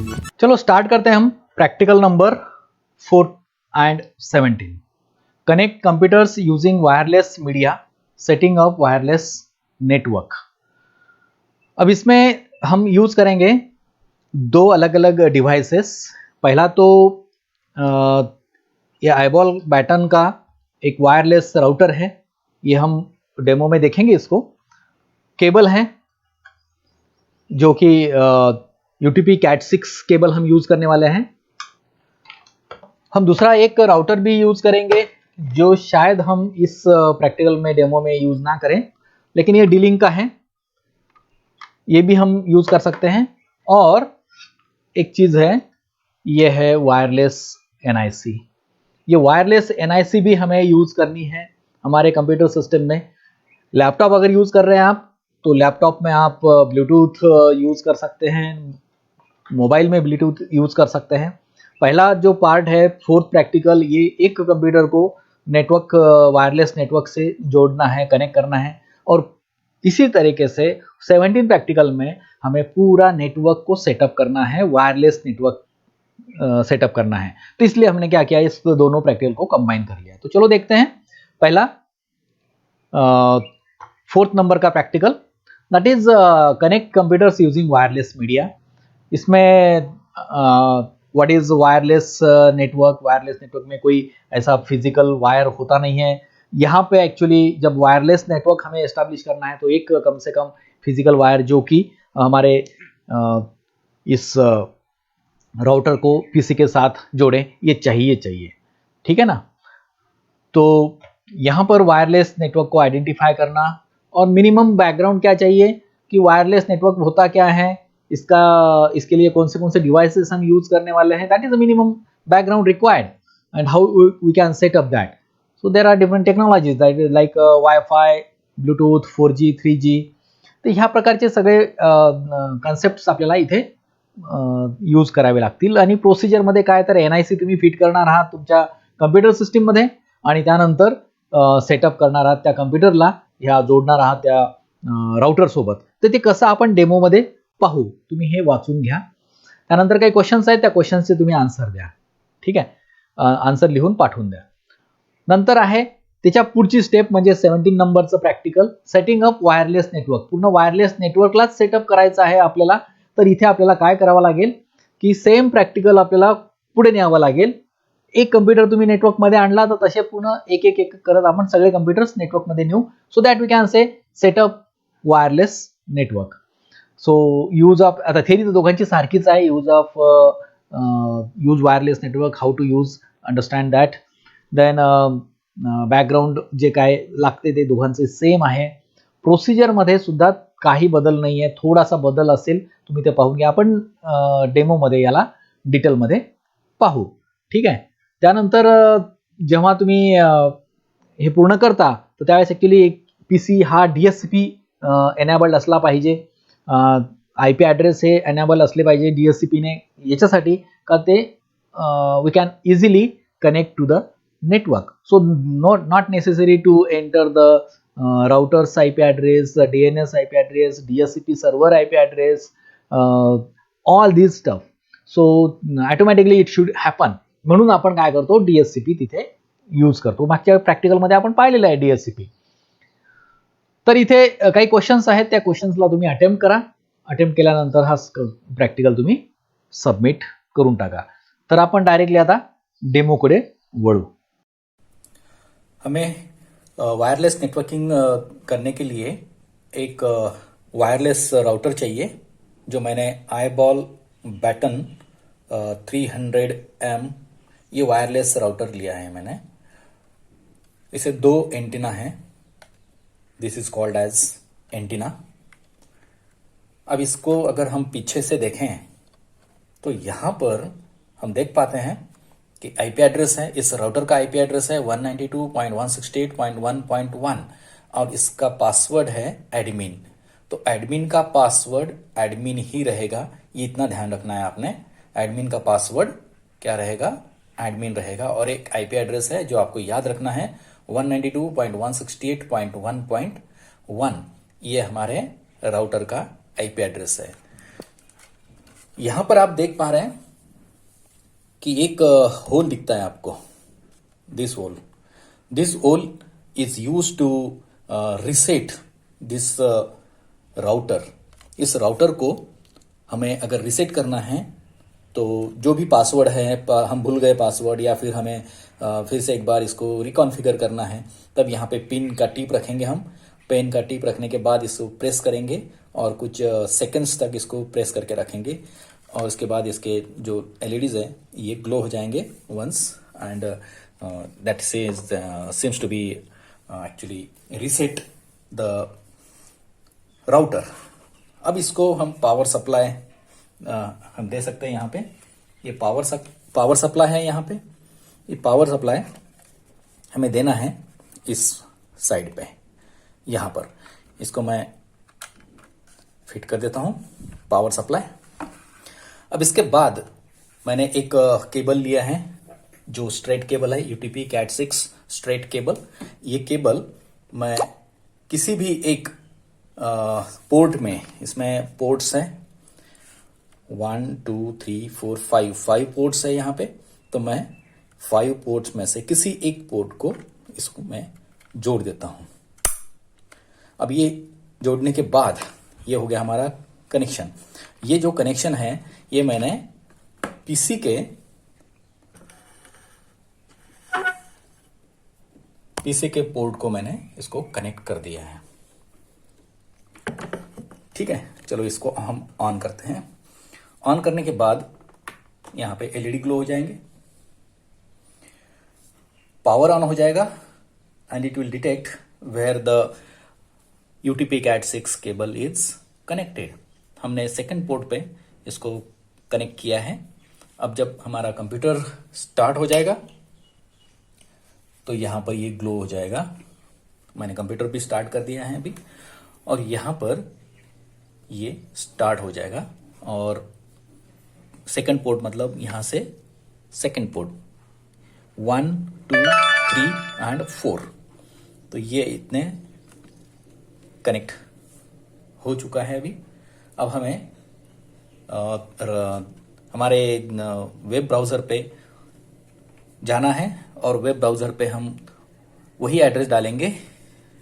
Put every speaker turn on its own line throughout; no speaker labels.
चलो स्टार्ट करते हैं हम practical number 4 and 17। Connect computers using wireless media, setting up wireless network. अब इसमें हम यूज करेंगे दो अलग अलग डिवाइसेस। पहला तो ये आईबॉल बैटन का एक वायरलेस राउटर है, ये हम डेमो में देखेंगे। इसको केबल है जो कि UTP Cat 6 केबल हम यूज करने वाले हैं। हम दूसरा एक राउटर भी यूज करेंगे जो शायद हम इस प्रैक्टिकल में डेमो में यूज ना करें, लेकिन ये D-Link का है, ये भी हम यूज कर सकते हैं। और एक चीज है, ये है वायरलेस NIC। ये वायरलेस NIC भी हमें यूज करनी है हमारे कंप्यूटर सिस्टम में। लैपटॉप अगर यूज कर रहे हैं आप, तो लैपटॉप में आप ब्लूटूथ यूज कर सकते हैं, मोबाइल में ब्लूटूथ यूज कर सकते हैं। पहला जो पार्ट है फोर्थ प्रैक्टिकल, ये एक कंप्यूटर को नेटवर्क वायरलेस नेटवर्क से जोड़ना है, कनेक्ट करना है। और इसी तरीके से 17 प्रैक्टिकल में हमें पूरा नेटवर्क को सेटअप करना है, वायरलेस नेटवर्क सेटअप करना है। तो इसलिए हमने क्या किया, इस दोनों प्रैक्टिकल को कंबाइन कर लिया। तो चलो देखते हैं पहला फोर्थ नंबर का practical, that is connect computers using wireless media. इसमें what is wireless network. Wireless network में कोई ऐसा फिजिकल वायर होता नहीं है। यहाँ पे एक्चुअली जब वायरलेस नेटवर्क हमें एस्टैब्लिश करना है तो एक कम से कम फिजिकल वायर जो कि हमारे इस राउटर को पीसी के साथ जोड़े, ये चाहिए, ठीक है ना। तो यहाँ पर वायरलेस नेटवर्क को आइडेंटिफाई करना, और मिनिमम बैकग्राउंड क्या चाहिए कि वायरलेस नेटवर्क होता क्या है, इसके लिए कौन से डिवाइसेस हम यूज करने वाले हैं, that is the minimum background required, and how we can set up that. So there are different technologies that is like wifi, Bluetooth, 4G, 3G। तर ह्या प्रकारचे सगळे कन्सेप्ट्स आपल्याला इथे यूज करावे लागतील। आणि प्रोसिजरमध्ये काय, तर NIC तुम्ही फिट करणार आहात तुमच्या कम्प्युटर सिस्टीममध्ये, आणि त्यानंतर सेटअप करणार आहात त्या कम्प्युटरला, ह्या जोडणार आहात त्या राउटर सोबत। तर ते कसं आपण डेमोमध्ये पाहू, तुम्ही हे वाचून घ्या। त्यानंतर काही क्वेश्चन्स आहेत, त्या क्वेश्चन्सचे तुम्ही आन्सर द्या, ठीक आहे, आन्सर लिहून पाठवून द्या। नंतर आहे त्याच्या पुढची स्टेप म्हणजे 17 नंबरचं practical, setting up wireless network. पूर्ण वायरलेस नेटवर्कलाच सेटअप करायचं आहे आपल्याला। तर इथे आपल्याला काय करावं लागेल की सेम प्रॅक्टिकल आपल्याला पुढे न्यावं लागेल। एक कम्प्युटर तुम्ही नेटवर्क मध्ये आणला तर तसे पुन्हा एक एक करत आपण सगळे कम्प्युटर्स नेटवर्क मध्ये नेऊ, so that we can say setup wireless network. So use of, आता थेरी तर दोघांची सारखीच आहे, use wireless network, how to use, understand that. Then background जे काय लागते ते दोघांचे सेम आहे। प्रोसिजरमध्ये सुद्धा काही बदल नाही आहे, थोडासा बदल असेल, तुम्ही ते पाहून घ्या। आपण डेमोमध्ये याला डिटेलमध्ये पाहू, ठीक आहे। त्यानंतर जेव्हा तुम्ही हे पूर्ण करता तर त्यावेळेस ॲक्च्युली PC हा DSCP एनेबल्ड असला पाहिजे, IP ॲड्रेस हे एनेबल असले पाहिजे DSCPने, याच्यासाठी का ते we can easily connect to the network. So not necessary to enter the router's IP address, the DNS IP address, DSCP server IP address, all these stuff. So automatically it should happen. म्हणून आपण काय करतो, DSCP तिथे use करतो। मागच्या practical मध्ये आपण पाहिलेलं आहे DSCP। तर इथे काही क्वेश्चन्स आहेत, त्या क्वेश्चन्सला तुम्ही अटेम्प्ट करा। अटेम्प्ट केल्यानंतर हा प्रॅक्टिकल तुम्ही सबमिट करून टाका। तर आपण डायरेक्टली आता डेमोकडे वळू।
हमें वायरलेस नेटवर्किंग करने के लिए एक वायरलेस राउटर चाहिए, जो मैंने आईबॉल बैटन 300M ये वायरलेस राउटर लिया है मैंने। इसे 2 एंटीना है, this is called as antenna. अब इसको अगर हम पीछे से देखें तो यहाँ पर हम देख पाते हैं कि IP एड्रेस है, इस राउटर का IP एड्रेस है 192.168.1.1 और इसका पासवर्ड है एडमिन। तो एडमिन का पासवर्ड एडमिन ही रहेगा, ये इतना ध्यान रखना है आपने। एडमिन का पासवर्ड क्या रहेगा, एडमिन रहेगा। और एक IP एड्रेस है जो आपको याद रखना है 192.168.1.1, ये हमारे राउटर का IP एड्रेस है। यहां पर आप देख पा रहे हैं कि एक होल दिखता है आपको, this hole. This hole is use to reset this router. इस राउटर को हमें अगर रिसेट करना है तो जो भी पासवर्ड है, हम भूल गए पासवर्ड, या फिर हमें फिर से एक बार इसको रिकॉन्फ़िगर करना है, तब यहाँ पे पिन का टिप रखेंगे हम। पेन का टिप रखने के बाद इसको प्रेस करेंगे और कुछ सेकंड्स तक इसको प्रेस करके रखेंगे, और उसके बाद इसके जो एलईडीज है ये ग्लो हो जाएंगे once, and that seems to be actually reset the router. अब इसको हम पावर सप्लाई हम दे सकते हैं यहाँ पे। ये पावर सप्लाई है यहाँ पे। ये पावर सप्लाई हमें देना है इस साइड पे, यहाँ पर। इसको मैं फिट कर देता हूँ, पावर सप्लाई। अब इसके बाद मैंने एक केबल लिया है जो स्ट्रेट केबल है, यूटीपी कैट 6 स्ट्रेट केबल। ये केबल मैं किसी भी एक पोर्ट में, इसमें पोर्ट्स हैं 1 2 3 4 5 पोर्ट्स है यहाँ पे, तो मैं 5 पोर्ट्स में से किसी एक पोर्ट को इसको मैं जोड़ देता हूँ। अब ये जोड़ने के बाद ये हो गया हमारा कनेक्शन। ये जो कनेक्शन है ये मैंने पीसी के पोर्ट को मैंने इसको कनेक्ट कर दिया है। ठीक है, चलो इसको हम ऑन करते हैं। ऑन करने के बाद यहाँ पे एलईडी ग्लो हो जाएंगे, पावर ऑन हो जाएगा, and it will detect where the UTP cat 6 cable is connected. हमने सेकंड पोर्ट पे इसको कनेक्ट किया है। अब जब हमारा कंप्यूटर स्टार्ट हो जाएगा तो यहाँ पर ये ग्लो हो जाएगा। मैंने कंप्यूटर भी स्टार्ट कर दिया है अभी, और यहाँ पर ये स्टार्ट हो जाएगा। और सेकंड पोर्ट मतलब यहाँ से सेकंड पोर्ट 1 2 3 एंड 4, तो ये इतने कनेक्ट हो चुका है अभी। अब हमें हमारे वेब ब्राउज़र पे जाना है, और वेब ब्राउज़र पे हम वही एड्रेस डालेंगे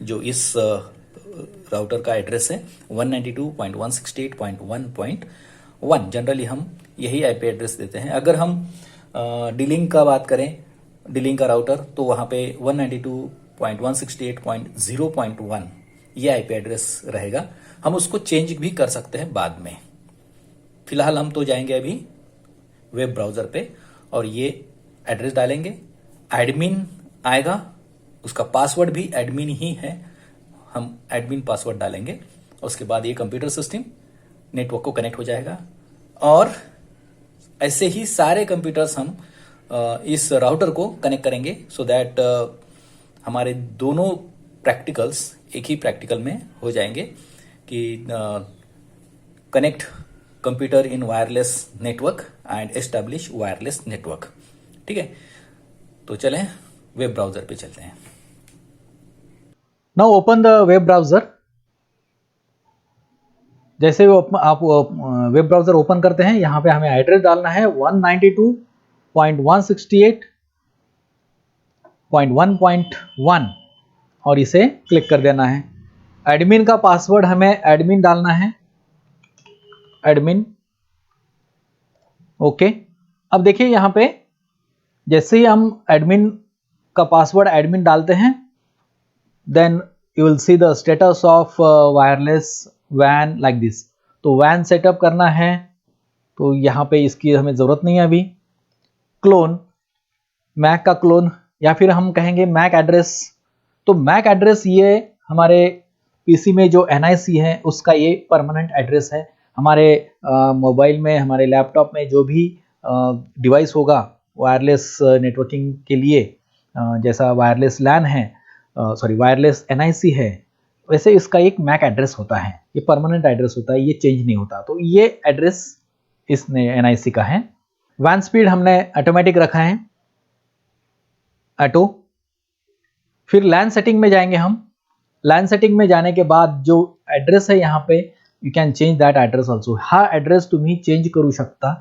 जो इस राउटर का एड्रेस है 192.168.1.1। जनरली हम यही आईपी एड्रेस देते हैं। अगर हम डीलिंक का बात करें, डीलिंक का राउटर, तो वहाँ पे 192.168.0.1 ये आईपी एड्रेस रहेगा। हम उसको चेंज भी कर सकते हैं बाद में। फिलहाल हम तो जाएंगे अभी वेब ब्राउज़र पे और ये एड्रेस डालेंगे। एडमिन आएगा, उसका पासवर्ड भी एडमिन ही है, हम एडमिन पासवर्ड डालेंगे। उसके बाद ये कंप्यूटर सिस्टम नेटवर्क को कनेक्ट हो जाएगा, और ऐसे ही सारे कंप्यूटर्स हम इस राउटर को कनेक्ट करेंगे, सो दैट हमारे दोनों प्रैक्टिकल्स एक ही प्रैक्टिकल में हो जाएंगे कि connect computer in wireless network and establish wireless network. ठीक है, तो चलें वेब ब्राउज़र पे चलते हैं।
Now open the web browser. जैसे आप वेब ब्राउज़र ओपन करते हैं, यहाँ पे हमें एड्रेस डालना है 192.168.1.1 और इसे क्लिक कर देना है। एडमिन का पासवर्ड हमें एडमिन डालना है, एडमिन। ओके, अब देखिए यहाँ पे जैसे ही हम एडमिन का पासवर्ड एडमिन डालते हैं, then you will see the status of wireless वैन लाइक दिस। तो वैन सेटअप करना है, तो यहाँ पे इसकी हमें ज़रूरत नहीं है अभी। क्लोन, मैक का क्लोन, या फिर हम कहेंगे मैक एड्रेस। तो मैक एड्रेस ये हमारे पीसी में जो NIC है उसका ये परमानेंट एड्रेस है। हमारे मोबाइल में, हमारे लैपटॉप में जो भी डिवाइस होगा वायरलेस नेटवर्किंग के लिए, जैसा वायरलेस लैन है, सॉरी वायरलेस NIC है, वैसे इसका एक मैक एड्रेस होता है। ये परमानेंट एड्रेस होता है, ये चेंज नहीं होता। तो ये एड्रेस इसने NIC का है। वैन स्पीड हमने ऑटोमेटिक रखा है, ऑटो। फिर लैन सेटिंग में जाएंगे हम। लैन सेटिंग में जाने के बाद जो एड्रेस है यहाँ पे you can change that address also. हा ॲड्रेस तुम्ही चेंज करू शकता.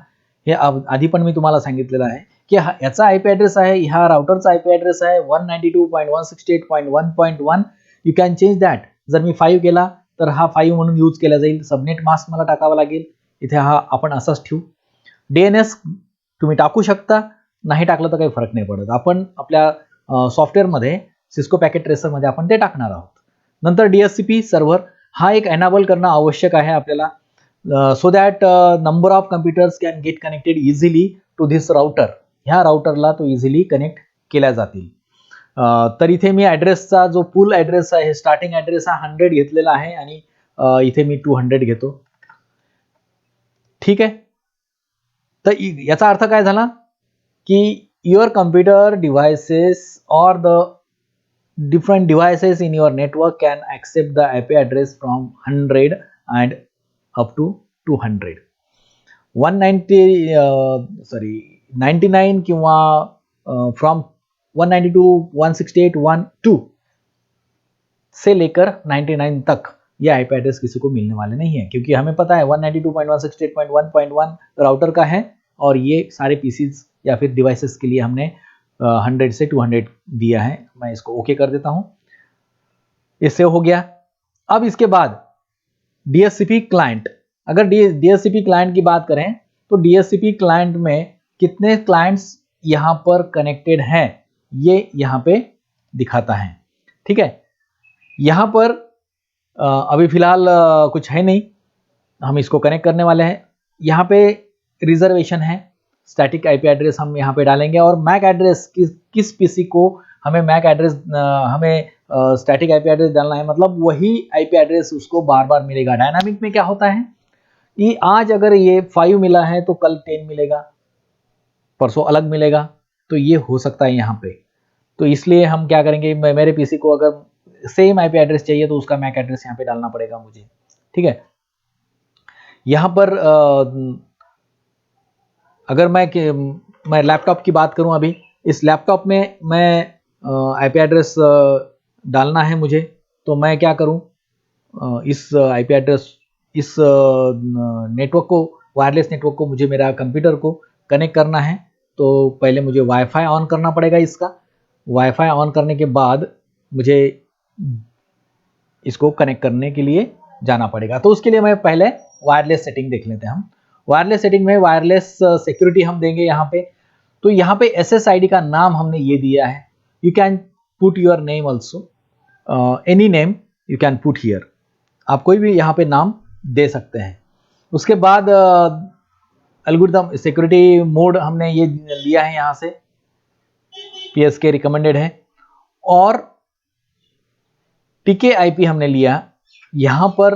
हे आधी पण मी तुम्हाला सांगितलेलं आहे की याचा आय पी ॲड्रेस आहे, ह्या राउटरचा आय पी ॲड्रेस आहे 192.168.1.1. You can change that. जर मी 5 केला तर हा 5 म्हणून यूज केला जाईल. सबनेट मास्क मला टाकावा लागेल, इथे हा आपण असाच ठेवू. DNS तुम्ही टाकू शकता, नाही टाकलं तर काही फरक नाही पडत. आपण आपल्या सॉफ्टवेअरमध्ये सिस्को पॅकेट ट्रेसरमध्ये आपण ते टाकणार आहोत. नंतर DHCP सर्व्हर हा एक एनाबल करणं आवश्यक आहे आपल्याला, so that number of computers can get connected easily to this router. ह्या राउटरला तो इझिली कनेक्ट केल्या जातील. तर इथे मी ॲड्रेसचा जो फुल ॲड्रेस आहे, स्टार्टिंग ॲड्रेस हा 100 घेतलेला आहे आणि इथे मी 200 घेतो. ठीक आहे. तर याचा अर्थ काय झाला की your computer devices or the different devices in your network can accept the IP address from 100 and up to 200. 99 किंवा from 192 168.1.2 से लेकर 99 तक ये IP एड्रेस किसी को मिलने वाले नहीं है, क्योंकि हमें पता है 192.168.1.1 राउटर का है और ये सारे पीसीज या फिर डिवाइसेस के लिए हमने 100 से 200 दिया है. मैं इसको ओके कर देता हूं. इससे हो गया. अब इसके बाद DHCP क्लाइंट. अगर DHCP क्लाइंट की बात करें तो DHCP क्लाइंट में कितने क्लाइंट्स यहां पर कनेक्टेड हैं ये यहां पे दिखाता है. ठीक है. यहां पर अभी फिलहाल कुछ है नहीं, हम इसको कनेक्ट करने वाले हैं. यहां पे रिजर्वेशन है, स्टैटिक आईपी एड्रेस हम यहाँ पे डालेंगे और मैक एड्रेस किस पीसी को हमें मैक एड्रेस हमें स्टैटिक आईपी एड्रेस डालना है, मतलब वही आईपी एड्रेस उसको बार बार मिलेगा. डायनामिक में क्या होता है कि आज अगर ये 5 मिला है तो कल 10 मिलेगा, परसों अलग मिलेगा. तो ये हो सकता है यहाँ पे. तो इसलिए हम क्या करेंगे, मेरे पीसी को अगर सेम आईपी एड्रेस चाहिए तो उसका मैक एड्रेस यहाँ पे डालना पड़ेगा मुझे. ठीक है. यहाँ पर अगर मैं लैपटॉप की बात करूं, अभी इस लैपटॉप में मैं आईपी एड्रेस डालना है मुझे, तो मैं क्या करूं, इस आईपी एड्रेस इस नेटवर्क को, वायरलेस नेटवर्क को मुझे मेरा कंप्यूटर को कनेक्ट करना है. तो पहले मुझे वाईफाई ऑन करना पड़ेगा. इसका वाईफाई ऑन करने के बाद मुझे इसको कनेक्ट करने के लिए जाना पड़ेगा. तो उसके लिए मैं पहले वायरलेस सेटिंग देख लेते हैं. हम वायरलेस सेटिंग में वायरलेस सिक्योरिटी हम देंगे यहाँ पे. तो यहाँ पे SSID का नाम हमने ये दिया है. You can put your name also, any name you can put here. आप कोई भी यहाँ पे नाम दे सकते हैं. उसके बाद एल्गोरिथम सिक्योरिटी मोड हमने ये लिया है, यहाँ से PSK रिकमेंडेड है. और TKIP हमने लिया. यहाँ पर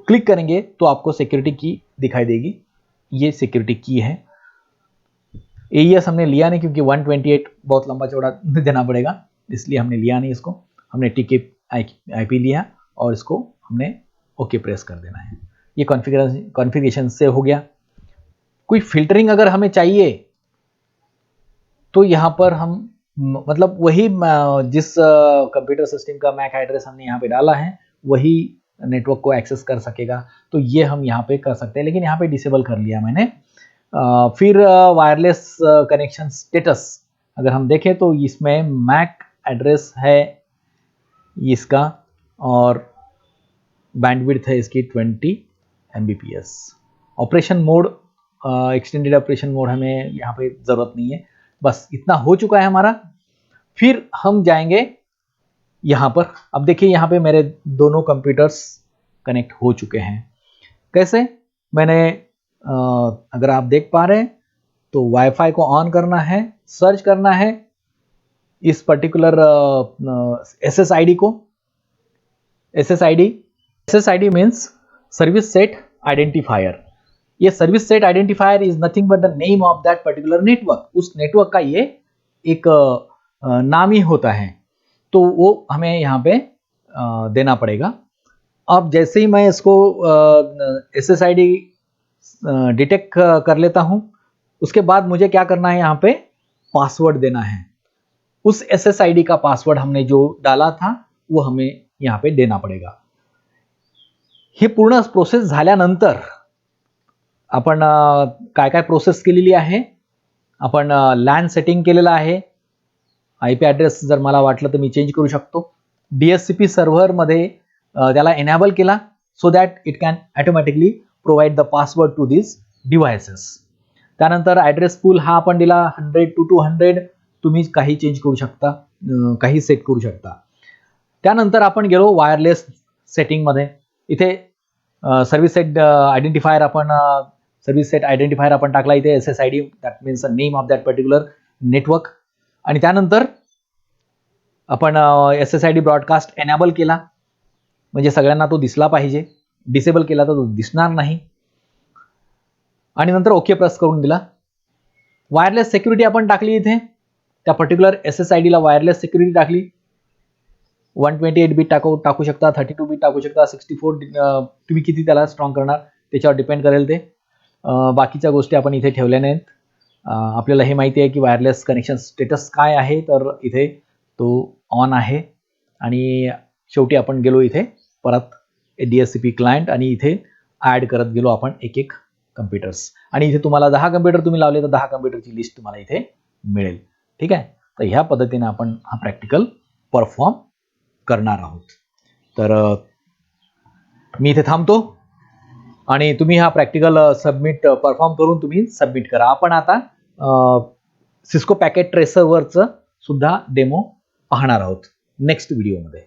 क्लिक करेंगे तो आपको सिक्योरिटी की दिखाई देगी. ये सिक्योरिटी की है. AES हमने लिया नहीं क्योंकि 128 बहुत लंबा चौड़ा देना पड़ेगा, इसलिए हमने लिया नहीं इसको. हमने TKIP लिया और इसको हमने ओके प्रेस कर देना है. ये कॉन्फ़िगरेशन से हो गया. कोई फिल्टरिंग अगर हमें चाहिए तो यहाँ पर हम मतलब वही जिस कंप्यूटर सिस्टम का मैक एड्रेस हमने यहाँ पे डाला है वही नेटवर्क को एक्सेस कर सकेगा. तो ये हम यहाँ पे कर सकते हैं, लेकिन यहाँ पे डिसेबल कर लिया मैंने. फिर वायरलेस कनेक्शन स्टेटस अगर हम देखें तो इसमें मैक एड्रेस है इसका और बैंडविड्थ है इसकी 20 Mbps. Operation mode, extended operation mode हमें यहाँ पे ज़रूरत नहीं है. बस इतना हो चुका है हमारा. फिर हम जाएंगे यहाँ पर. अब देखिए यहाँ पे मेरे दोनों कंप्यूटर्स कनेक्ट हो चुके हैं. कैसे, मैंने अगर आप देख पा रहे हैं तो वाईफाई को ऑन करना है, सर्च करना है इस पर्टिकुलर SSID को. SSID means service set identifier. ये service set identifier is nothing but the name of that particular network. उस नेटवर्क का ये एक नाम ही होता है. तो वो हमें यहाँ पे देना पड़ेगा. अब जैसे ही मैं इसको SSID डिटेक्ट कर लेता हूँ, उसके बाद मुझे क्या करना है, यहाँ पे पासवर्ड देना है. उस SSID का पासवर्ड हमने जो डाला था वो हमें यहाँ पे देना पड़ेगा. हे पूर्ण प्रोसेस झाल्यानंतर आपण काय काय प्रोसेस केलेली आहे, आपण लॅन सेटिंग केलेलं आहे. IP ॲड्रेस जर मला वाटलं तर मी चेंज करू शकतो. DHCP सर्व्हरमध्ये त्याला एनेबल केला so that it can automatically provide the password to this devices. त्यानंतर ॲड्रेस पूल हा आपण दिला 100 to 200. तुम्ही काही चेंज करू शकता, काही सेट करू शकता. त्यानंतर आपण गेलो वायरलेस सेटिंगमध्ये. इथे सर्व्हिस सेट आयडेंटिफायर आपण टाकला. इथे SSID, that means the name of that particular network. आणि त्यानंतर आपण SSID ब्रॉडकास्ट एनेबल केला, म्हणजे सगळ्यांना तो दिसला पाहिजे. डिसेबल केला तर तो दिसणार नाही. आणि नंतर ओके प्रेस करून दिला. वायरलेस सिक्युरिटी आपण टाकली. इथे त्या पर्टिक्युलर SSID ला वायरलेस सिक्युरिटी टाकली. 128 बिट टाकू शकता, 32 बिट टाकू शकता, 64 तुम्ही किती त्याला स्ट्रॉंग करणार त्याच्यावर डिपेंड करेल ते. बाकीच्या गोष्टी आपण इथे ठेवल्या नाहीत. आपल्याला हे माहिती आहे की वायरलेस कनेक्शन स्टेटस काय आहे, तर इथे तो ऑन आहे. आणि शेवटी आपण गेलो इथे परत DHCP क्लायंट आणि इथे ॲड करत गेलो आपण एक एक कम्प्युटर्स. आणि इथे तुम्हाला 10 कम्प्युटर तुम्ही लावले तर 10 कम्प्युटरची लिस्ट तुम्हाला इथे मिळेल. ठीक आहे. तर ह्या पद्धतीने आपण हा प्रॅक्टिकल परफॉर्म करणार आहोत. तर मी इथे थांबतो आणि तुम्ही हा प्रॅक्टिकल परफॉर्म करून तुम्ही सबमिट करा. आपण आता सिस्को पॅकेट ट्रेसरवरचं सुद्धा डेमो पाहणार आहोत नेक्स्ट व्हिडिओमध्ये.